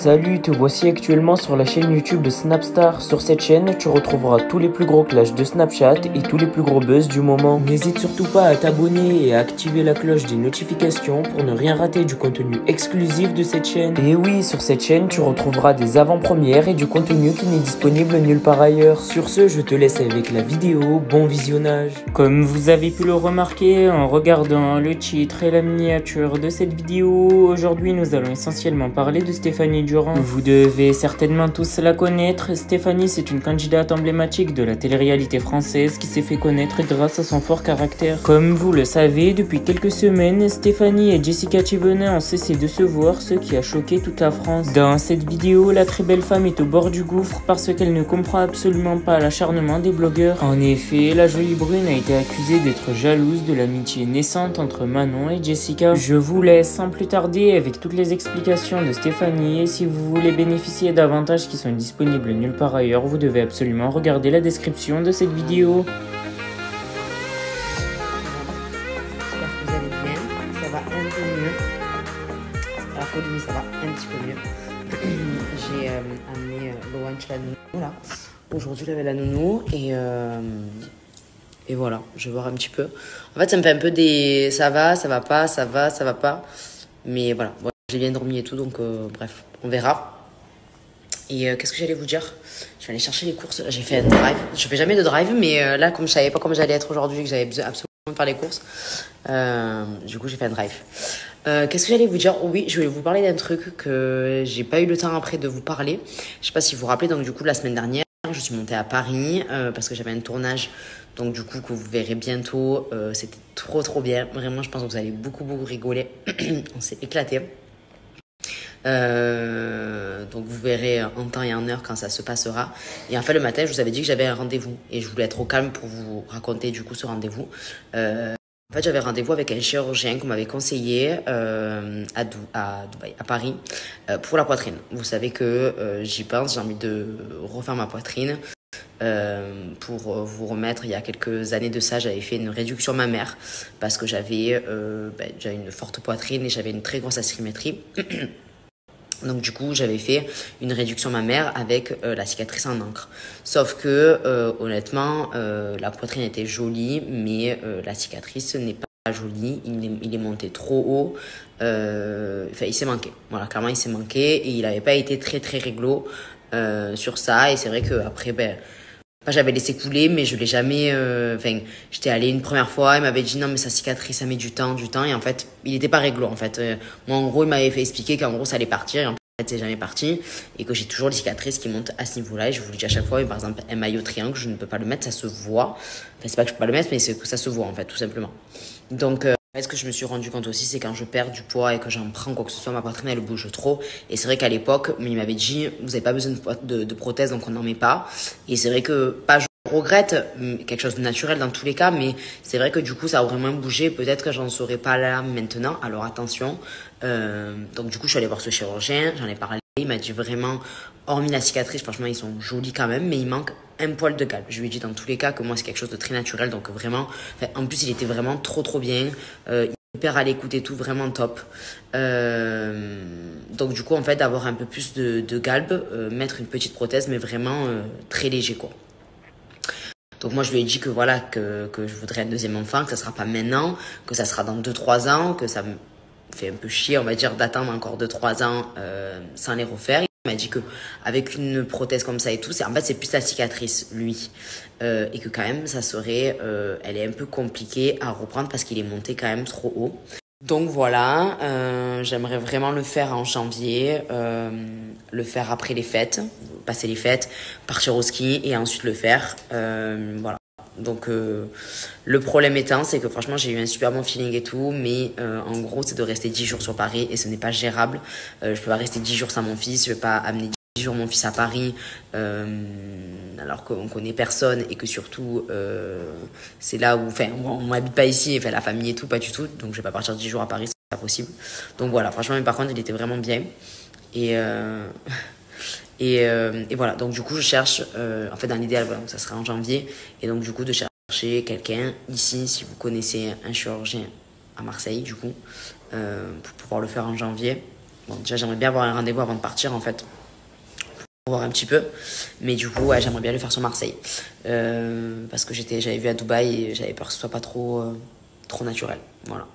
Salut, te voici actuellement sur la chaîne YouTube de Snapstar. Sur cette chaîne, tu retrouveras tous les plus gros clashs de Snapchat et tous les plus gros buzz du moment. N'hésite surtout pas à t'abonner et à activer la cloche des notifications pour ne rien rater du contenu exclusif de cette chaîne. Et oui, sur cette chaîne, tu retrouveras des avant-premières et du contenu qui n'est disponible nulle part ailleurs. Sur ce, je te laisse avec la vidéo. Bon visionnage. Comme vous avez pu le remarquer en regardant le titre et la miniature de cette vidéo, aujourd'hui nous allons essentiellement parler de Stéphanie Durand. Vous devez certainement tous la connaître. Stéphanie, c'est une candidate emblématique de la télé-réalité française qui s'est fait connaître grâce à son fort caractère. Comme vous le savez, depuis quelques semaines, Stéphanie et Jessica Thivenot ont cessé de se voir, ce qui a choqué toute la France. Dans cette vidéo, la très belle femme est au bord du gouffre parce qu'elle ne comprend absolument pas l'acharnement des blogueurs. En effet, la jolie brune a été accusée d'être jalouse de l'amitié naissante entre Manon et Jessica. Je vous laisse sans plus tarder avec toutes les explications de Stéphanie, et si vous voulez bénéficier d'avantages qui sont disponibles nulle part ailleurs, vous devez absolument regarder la description de cette vidéo. J'espère que vous allez bien, ça va un peu mieux. C'est pas la folie, mais ça va un petit peu mieux. J'ai amené Loanch la nounou là. Aujourd'hui, j'avais la nounou et voilà, je vais voir un petit peu. En fait, ça me fait un peu des ça va pas, ça va pas. Mais voilà, j'ai bien dormi et tout, donc bref, on verra. Et qu'est-ce que j'allais vous dire? Je vais aller chercher les courses. J'ai fait un drive. Je fais jamais de drive, mais là, comme je savais pas comment j'allais être aujourd'hui, que j'avais besoin absolument de faire les courses, du coup, j'ai fait un drive. Qu'est-ce que j'allais vous dire? Oui, je voulais vous parler d'un truc que j'ai pas eu le temps après de vous parler. Je sais pas si vous vous rappelez, donc du coup, la semaine dernière, je suis montée à Paris parce que j'avais un tournage. Donc du coup, que vous verrez bientôt. C'était trop bien. Vraiment, je pense que vous allez beaucoup rigoler. On s'est éclaté. Donc vous verrez en temps et en heure quand ça se passera. Et en fait, le matin, je vous avais dit que j'avais un rendez-vous et je voulais être au calme pour vous raconter du coup ce rendez-vous. En fait, j'avais rendez-vous avec un chirurgien qu'on m'avait conseillé à Dubaï, à Paris, pour la poitrine. Vous savez que j'y pense, j'ai envie de refaire ma poitrine. Pour vous remettre, il y a quelques années de ça, j'avais fait une réduction mammaire parce que j'avais une forte poitrine et j'avais une très grosse asymétrie. Donc du coup, j'avais fait une réduction mammaire avec la cicatrice en encre. Sauf que honnêtement, la poitrine était jolie, mais la cicatrice n'est pas jolie. Il est monté trop haut. Enfin, il s'est manqué. Voilà, clairement, il s'est manqué et il n'avait pas été très réglo sur ça. Et c'est vrai que après, j'avais laissé couler, mais je l'ai jamais. J'étais allée une première fois, il m'avait dit non, mais sa cicatrice, ça met du temps, et en fait, il n'était pas réglo. En fait, moi, en gros, il m'avait fait expliquer qu'en gros, ça allait partir, et en fait, c'est jamais parti, et que j'ai toujours les cicatrices qui montent à ce niveau-là. Et je vous le dis à chaque fois, par exemple, un maillot triangle, je ne peux pas le mettre, ça se voit. Enfin, c'est pas que je peux pas le mettre, mais c'est que ça se voit, en fait, tout simplement. Donc, ce que je me suis rendu compte aussi, c'est quand je perds du poids et que j'en prends quoi que ce soit, ma poitrine elle bouge trop. Et c'est vrai qu'à l'époque, il m'avait dit, vous n'avez pas besoin de prothèse, donc on n'en met pas. Et c'est vrai que, pas je regrette, quelque chose de naturel dans tous les cas, mais c'est vrai que du coup, ça aurait moins bougé. Peut-être que j'en serais pas là maintenant. Alors attention. Donc du coup, je suis allée voir ce chirurgien, j'en ai parlé. Il m'a dit vraiment, hormis la cicatrice, franchement, ils sont jolis quand même, mais il manque un poil de galbe. Je lui ai dit dans tous les cas que moi, c'est quelque chose de très naturel. Donc vraiment, en plus, il était vraiment trop bien. Hyper à l'écoute et tout, vraiment top. Donc du coup, en fait, d'avoir un peu plus de galbe, mettre une petite prothèse, mais vraiment très léger, quoi. Donc moi, je lui ai dit que voilà, que je voudrais un deuxième enfant, que ça sera pas maintenant, que ça sera dans 2-3 ans, que ça me fait un peu chier, on va dire, d'attendre encore 2-3 ans sans les refaire. Il m'a dit que avec une prothèse comme ça et tout, en fait, c'est plus la cicatrice, lui. Et que quand même, ça serait, elle est un peu compliquée à reprendre parce qu'il est monté quand même trop haut. Donc voilà, j'aimerais vraiment le faire en janvier, le faire après les fêtes, passer les fêtes, partir au ski et ensuite le faire. Voilà. Donc le problème étant, c'est que franchement j'ai eu un super bon feeling et tout, mais en gros c'est de rester 10 jours sur Paris et ce n'est pas gérable. Je peux pas rester 10 jours sans mon fils, je vais pas amener 10 jours mon fils à Paris alors qu'on connaît personne et que surtout c'est là où, enfin on m'habite pas ici, enfin la famille et tout, pas du tout, donc je vais pas partir 10 jours à Paris, c'est pas possible. Donc voilà, franchement, mais par contre il était vraiment bien et voilà, donc du coup je cherche, en fait dans l'idéal voilà, ça serait en janvier, et donc du coup de chercher quelqu'un ici, si vous connaissez un chirurgien à Marseille du coup, pour pouvoir le faire en janvier. Bon, déjà, j'aimerais bien avoir un rendez-vous avant de partir, en fait, pour voir un petit peu. Mais du coup, ouais, j'aimerais bien le faire sur Marseille. Parce que j'avais vu à Dubaï et j'avais peur que ce soit pas trop naturel. Voilà.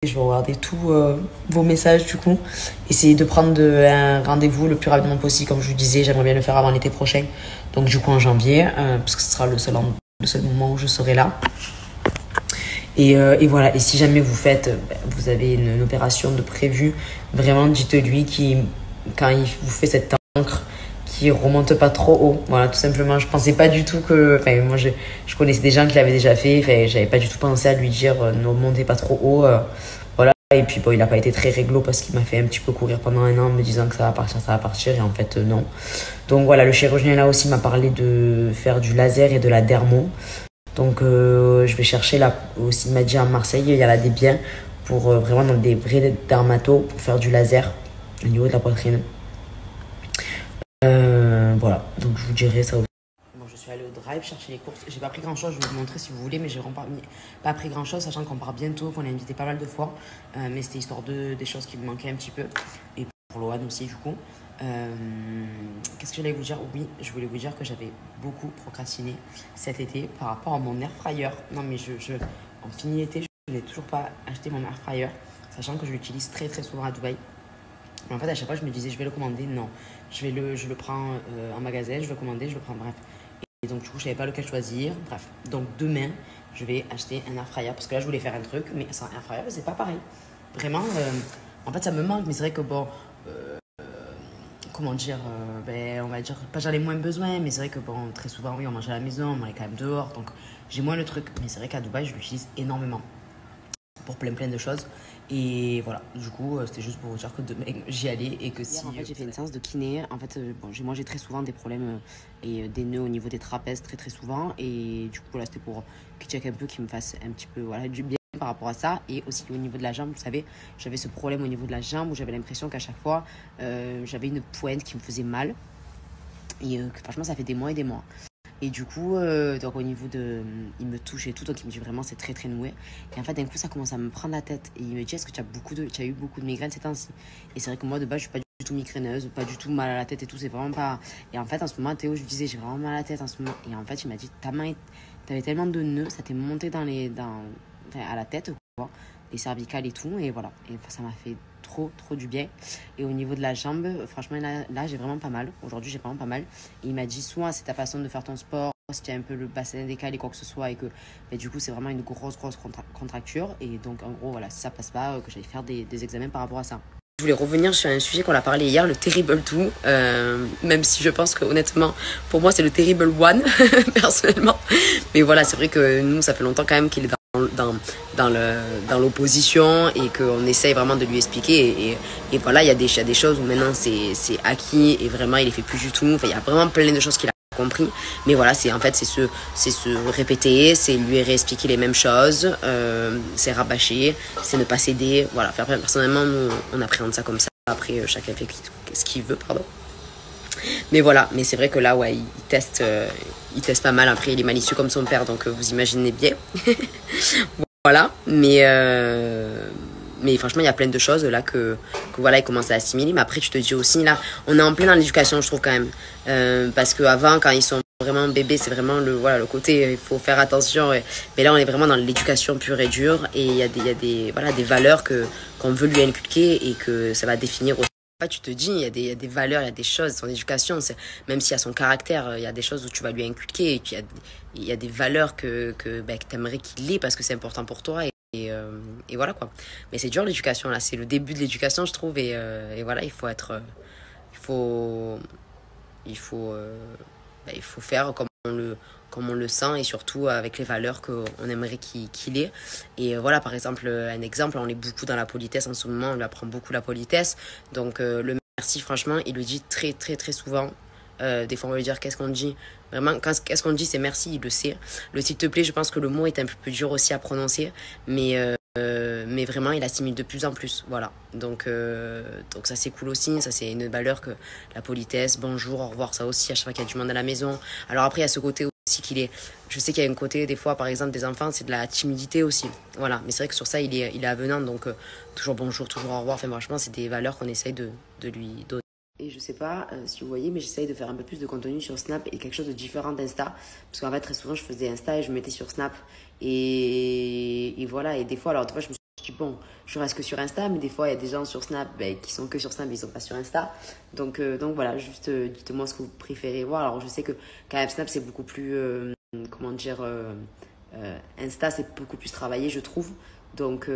Je vais regarder tous vos messages, du coup. Essayer de prendre un rendez-vous le plus rapidement possible. Comme je vous disais, j'aimerais bien le faire avant l'été prochain. Donc, du coup, en janvier, parce que ce sera le seul moment où je serai là. Et voilà, et si jamais vous avez une opération de prévue, vraiment dites-lui quand il vous fait cette encre, qui remonte pas trop haut. Voilà, tout simplement. Je pensais pas du tout moi je connaissais des gens qui l'avaient déjà fait, j'avais pas du tout pensé à lui dire ne remontez pas trop haut. Voilà, et puis bon, il a pas été très réglo parce qu'il m'a fait un petit peu courir pendant un an en me disant que ça va partir, et en fait non. Donc voilà, le chirurgien là aussi m'a parlé de faire du laser et de la dermo. Donc je vais chercher là aussi, il m'a dit à Marseille, il y a là des biens pour vraiment dans des vrais dermatos pour faire du laser au niveau de la poitrine. Voilà, donc je vous dirai ça aussi. Bon, je suis allée au drive chercher les courses. J'ai pas pris grand chose, je vais vous montrer si vous voulez, mais j'ai vraiment pas pris grand chose, sachant qu'on part bientôt, qu'on est invité pas mal de fois. Mais c'était histoire des choses qui me manquaient un petit peu. Et pour Loane aussi, du coup. Qu'est-ce que j'allais vous dire? Oui, je voulais vous dire que j'avais beaucoup procrastiné cet été par rapport à mon air fryer. Non, mais en fini l'été, je n'ai toujours pas acheté mon air fryer, sachant que je l'utilise très très souvent à Dubaï. Mais en fait, à chaque fois, je me disais, je vais le commander. Non, je le prends en magasin, je le commander, je le prends, bref. Et donc, du coup, je savais pas lequel choisir. Bref, donc demain, je vais acheter un air fryer parce que là, je voulais faire un truc, mais sans air fryer, c'est pas pareil. Vraiment, en fait, ça me manque, mais c'est vrai que bon. Comment dire, on va dire, pas j'en ai moins besoin, mais c'est vrai que bon, très souvent, oui, on mange à la maison, on mange quand même dehors, donc j'ai moins le truc. Mais c'est vrai qu'à Dubaï, je l'utilise énormément pour plein de choses. Et voilà, du coup, c'était juste pour vous dire que demain, j'y allais et que si... En fait, j'ai fait une séance de kiné. En fait, moi, j'ai très souvent des problèmes et des nœuds au niveau des trapèzes, très souvent. Et du coup, là, c'était pour qu'il check un peu, qu'il me fasse un petit peu, voilà, du bien par rapport à ça. Et aussi au niveau de la jambe, vous savez, j'avais ce problème au niveau de la jambe où j'avais l'impression qu'à chaque fois j'avais une pointe qui me faisait mal et franchement ça fait des mois et des mois. Et du coup, donc au niveau il me touche et tout, donc il me dit vraiment c'est très noué. Et en fait d'un coup ça commence à me prendre la tête et il me dit est-ce que tu as eu beaucoup de migraines ces temps-ci? Et c'est vrai que moi de base je suis pas du tout migraineuse, pas du tout mal à la tête et tout, c'est vraiment pas... Et en fait en ce moment Théo, je lui disais j'ai vraiment mal à la tête en ce moment, et en fait il m'a dit ta main, t'avais tellement de nœuds, ça t'est monté à la tête, quoi, les cervicales et tout, et voilà. Et ça m'a fait trop du bien. Et au niveau de la jambe, franchement, là j'ai vraiment pas mal. Aujourd'hui, j'ai vraiment pas mal. Et il m'a dit soit c'est ta façon de faire ton sport, si tu as un peu le bassin décalé, quoi que ce soit, et que du coup, c'est vraiment une grosse contracture. Et donc, en gros, voilà, si ça passe pas, que j'aille faire des examens par rapport à ça. Je voulais revenir sur un sujet qu'on a parlé hier, le Terrible 2, même si je pense que honnêtement, pour moi, c'est le Terrible 1, personnellement. Mais voilà, c'est vrai que nous, ça fait longtemps quand même qu'il est dans l'opposition et qu'on essaye vraiment de lui expliquer. Et voilà, il y a des choses où maintenant c'est acquis et vraiment, il les fait plus du tout. Enfin, il y a vraiment plein de choses qu'il a compris, mais voilà, c'est se répéter, c'est lui réexpliquer les mêmes choses, c'est rabâcher, c'est ne pas céder, voilà. Personnellement, nous, on appréhende ça comme ça. Après, chacun fait ce qu'il veut, pardon. Mais voilà, mais c'est vrai que là, ouais, il teste pas mal. Après, il est malicieux comme son père, donc vous imaginez bien. Voilà, mais franchement, il y a plein de choses là que voilà, il commence à assimiler. Mais après, tu te dis aussi, là, on est en plein dans l'éducation, je trouve quand même. Parce qu'avant, quand ils sont vraiment bébés, c'est vraiment le côté, il faut faire attention. Mais là, on est vraiment dans l'éducation pure et dure. Et il y a des valeurs qu'on veut lui inculquer et que ça va définir aussi. Tu te dis, il y a des valeurs, il y a des choses, son éducation, même s'il y a son caractère, il y a des choses où tu vas lui inculquer, et il y a des valeurs que tu aimerais qu'il ait parce que c'est important pour toi, et voilà quoi. Mais c'est dur l'éducation, là, c'est le début de l'éducation, je trouve, et voilà, il faut faire comme on le sent, et surtout avec les valeurs qu'on aimerait qu'il ait. Et voilà, par exemple, un exemple, on est beaucoup dans la politesse en ce moment, on lui apprend beaucoup la politesse. Donc le merci, franchement, il le dit très souvent. Des fois, on va lui dire qu'est-ce qu'on dit. Vraiment, qu'est-ce qu'on dit, c'est merci, il le sait. Le s'il te plaît, je pense que le mot est un peu plus dur aussi à prononcer, mais vraiment, il assimile de plus en plus. Voilà. Donc ça, c'est cool aussi. Ça, c'est une valeur que la politesse, bonjour, au revoir, ça aussi, à chaque fois qu'il y a du monde à la maison. Alors après, il y a ce côté aussi qu'il est. Je sais qu'il y a un côté, des fois, par exemple, des enfants, c'est de la timidité aussi. Voilà. Mais c'est vrai que sur ça, il est avenant. Donc, toujours bonjour, toujours au revoir. Enfin, franchement, c'est des valeurs qu'on essaye de lui donner. Et je sais pas si vous voyez, mais j'essaye de faire un peu plus de contenu sur Snap et quelque chose de différent d'Insta. Parce qu'en fait, très souvent, je faisais Insta et je me mettais sur Snap. Et voilà. Et des fois, je me suis dit, bon, je reste que sur Insta, mais des fois, il y a des gens sur Snap qui sont que sur Snap, mais ils sont pas sur Insta. Donc voilà, juste dites-moi ce que vous préférez voir. Alors, je sais que quand même, Snap, c'est beaucoup plus, Insta, c'est beaucoup plus travaillé, je trouve. Donc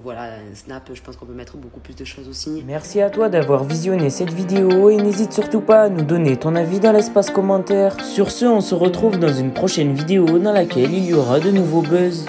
voilà, Snap, je pense qu'on peut mettre beaucoup plus de choses aussi. Merci à toi d'avoir visionné cette vidéo et n'hésite surtout pas à nous donner ton avis dans l'espace commentaire. Sur ce, on se retrouve dans une prochaine vidéo dans laquelle il y aura de nouveaux buzz.